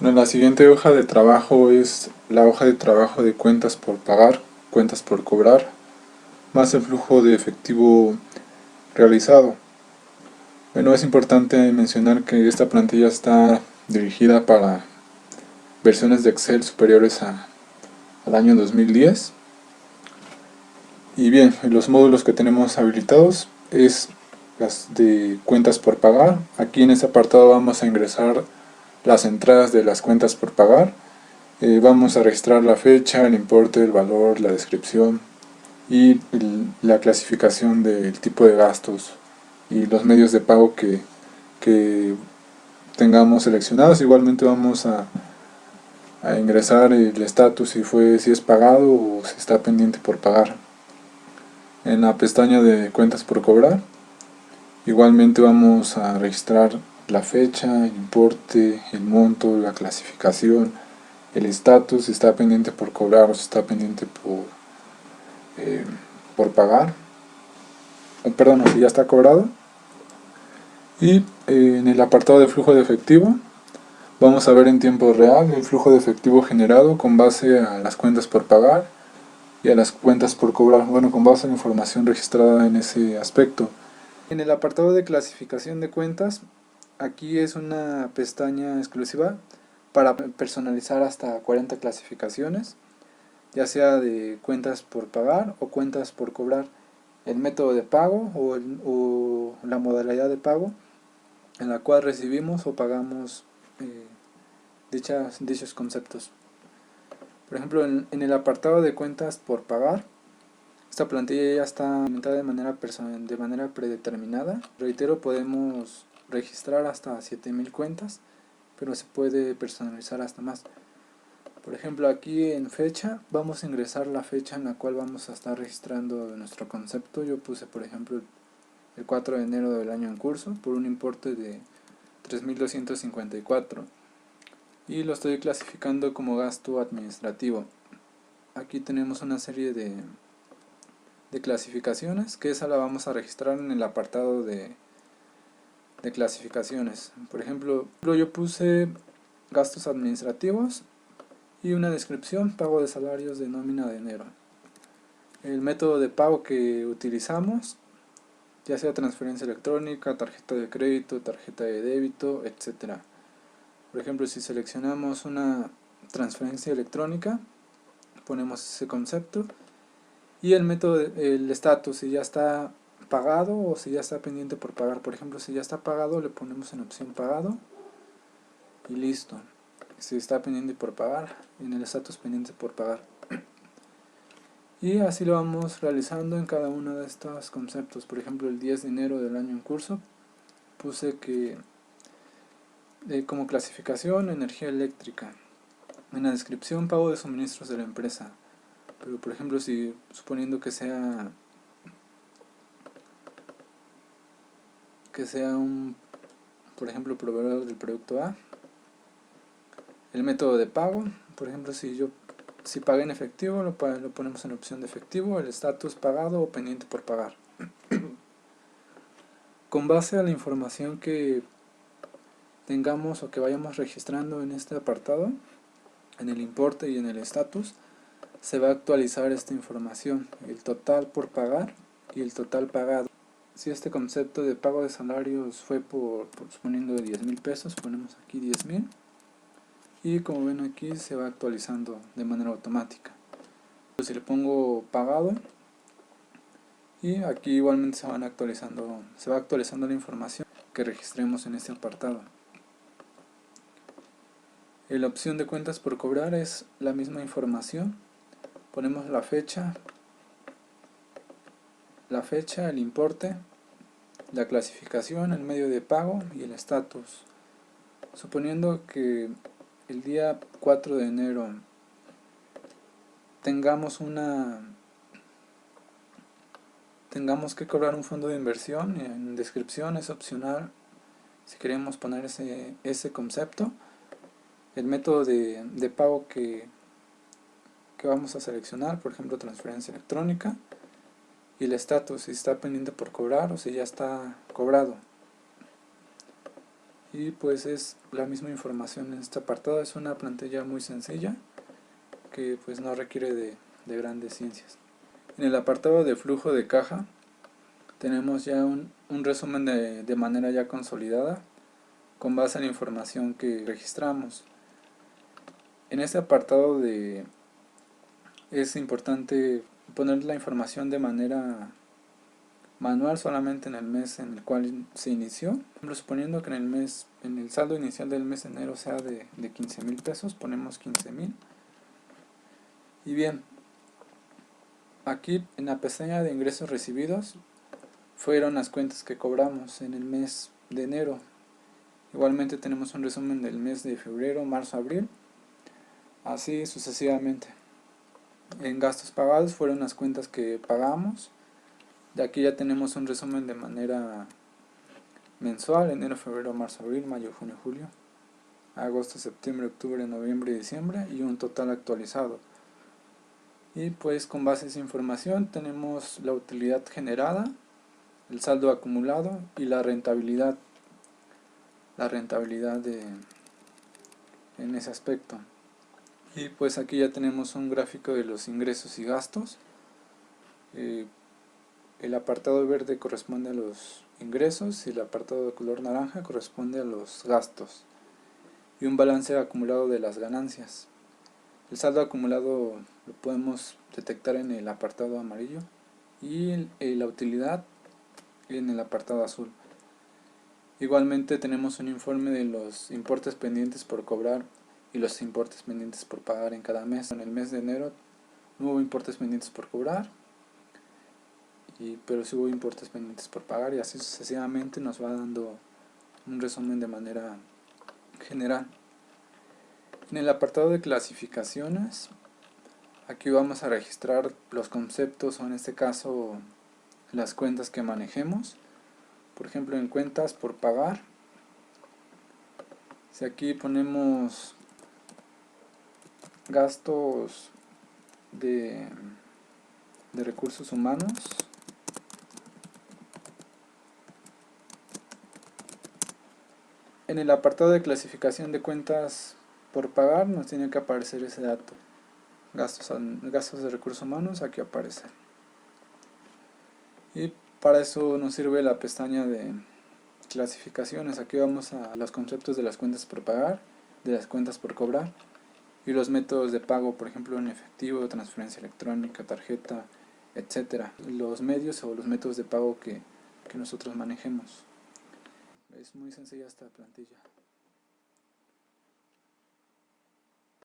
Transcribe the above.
Bueno, la siguiente hoja de trabajo es la hoja de trabajo de cuentas por pagar, cuentas por cobrar, más el flujo de efectivo realizado. Bueno, es importante mencionar que esta plantilla está dirigida para versiones de Excel superiores al año 2010. Y bien, los módulos que tenemos habilitados es las de cuentas por pagar. Aquí en este apartado vamos a ingresar las entradas de las cuentas por pagar. Vamos a registrar la fecha, el importe, el valor, la descripción y la clasificación del tipo de gastos y los medios de pago que tengamos seleccionados. Igualmente vamos a ingresar el estatus si es pagado o si está pendiente por pagar. En la pestaña de cuentas por cobrar, igualmente vamos a registrar la fecha, el importe, el monto, la clasificación, el estatus, si está pendiente por cobrar o si está pendiente eh, por pagar, perdón, si ya está cobrado. Y en el apartado de flujo de efectivo vamos a ver en tiempo real el flujo de efectivo generado con base a las cuentas por pagar y a las cuentas por cobrar, bueno, con base a la información registrada en ese aspecto. En el apartado de clasificación de cuentas, aquí es una pestaña exclusiva para personalizar hasta 40 clasificaciones, ya sea de cuentas por pagar o cuentas por cobrar, el método de pago o la modalidad de pago en la cual recibimos o pagamos eh, dichos conceptos. Por ejemplo, en el apartado de cuentas por pagar, esta plantilla ya está alimentada de manera predeterminada. Reitero, podemos registrar hasta 7000 cuentas, pero se puede personalizar hasta más. Por ejemplo, aquí en fecha vamos a ingresar la fecha en la cual vamos a estar registrando nuestro concepto. Yo puse, por ejemplo, el 4 de enero del año en curso por un importe de 3254 y lo estoy clasificando como gasto administrativo. Aquí tenemos una serie de clasificaciones, que esa la vamos a registrar en el apartado de clasificaciones. Por ejemplo, yo puse gastos administrativos y una descripción, pago de salarios de nómina de enero. El método de pago que utilizamos, ya sea transferencia electrónica, tarjeta de crédito, tarjeta de débito, etcétera. Por ejemplo, si seleccionamos una transferencia electrónica, ponemos ese concepto y el método, el estatus, si ya está pagado o si ya está pendiente por pagar. Por ejemplo, si ya está pagado, le ponemos en opción pagado y listo. Si está pendiente por pagar, en el estatus pendiente por pagar. Y así lo vamos realizando en cada uno de estos conceptos. Por ejemplo, el 10 de enero del año en curso puse que como clasificación energía eléctrica. En la descripción pago de suministros de la empresa. Pero por ejemplo, si suponiendo que sea un, por ejemplo, proveedor del producto A, el método de pago, por ejemplo, si pagué en efectivo, lo ponemos en opción de efectivo, el estatus pagado o pendiente por pagar. Con base a la información que tengamos o que vayamos registrando en este apartado, en el importe y en el estatus, se va a actualizar esta información, el total por pagar y el total pagado. Si este concepto de pago de salarios fue por suponiendo de 10,000 pesos, ponemos aquí 10,000 y como ven aquí se va actualizando de manera automática. Si le pongo pagado, y aquí igualmente se va actualizando la información que registremos en este apartado. En la opción de cuentas por cobrar es la misma información, ponemos la fecha, el importe, la clasificación, el medio de pago y el estatus. Suponiendo que el día 4 de enero tengamos que cobrar un fondo de inversión, en descripción es opcional si queremos poner ese concepto, el método de pago que vamos a seleccionar, por ejemplo transferencia electrónica, y el estatus, si está pendiente por cobrar o si ya está cobrado. Y pues es la misma información en este apartado. Es una plantilla muy sencilla que pues no requiere de grandes ciencias. En el apartado de flujo de caja tenemos ya un resumen de manera ya consolidada con base en la información que registramos. En este apartado es importante poner la información de manera manual solamente en el mes en el cual se inició. Suponiendo que en el saldo inicial del mes de enero sea de 15,000 pesos, ponemos 15,000. Y bien, aquí en la pestaña de ingresos recibidos fueron las cuentas que cobramos en el mes de enero. Igualmente tenemos un resumen del mes de febrero, marzo, abril, así sucesivamente. En gastos pagados fueron las cuentas que pagamos. De aquí ya tenemos un resumen de manera mensual: enero, febrero, marzo, abril, mayo, junio, julio, agosto, septiembre, octubre, noviembre y diciembre, y un total actualizado. Y pues con base a esa información tenemos la utilidad generada, el saldo acumulado y la rentabilidad en ese aspecto. Y pues aquí ya tenemos un gráfico de los ingresos y gastos. El apartado verde corresponde a los ingresos y el apartado de color naranja corresponde a los gastos, y un balance acumulado de las ganancias. El saldo acumulado lo podemos detectar en el apartado amarillo y la utilidad en el apartado azul. Igualmente tenemos un informe de los importes pendientes por cobrar y los importes pendientes por pagar en cada mes. En el mes de enero no hubo importes pendientes por cobrar, pero sí hubo importes pendientes por pagar, y así sucesivamente nos va dando un resumen de manera general. En el apartado de clasificaciones, aquí vamos a registrar los conceptos, o en este caso las cuentas que manejemos. Por ejemplo, en cuentas por pagar, si aquí ponemos gastos de recursos humanos, en el apartado de clasificación de cuentas por pagar nos tiene que aparecer ese dato: gastos de recursos humanos. Aquí aparece, y para eso nos sirve la pestaña de clasificaciones. Aquí vamos a los conceptos de las cuentas por pagar, de las cuentas por cobrar y los métodos de pago, por ejemplo en efectivo, transferencia electrónica, tarjeta, etcétera. Los medios o los métodos de pago que nosotros manejemos. Es muy sencilla esta plantilla.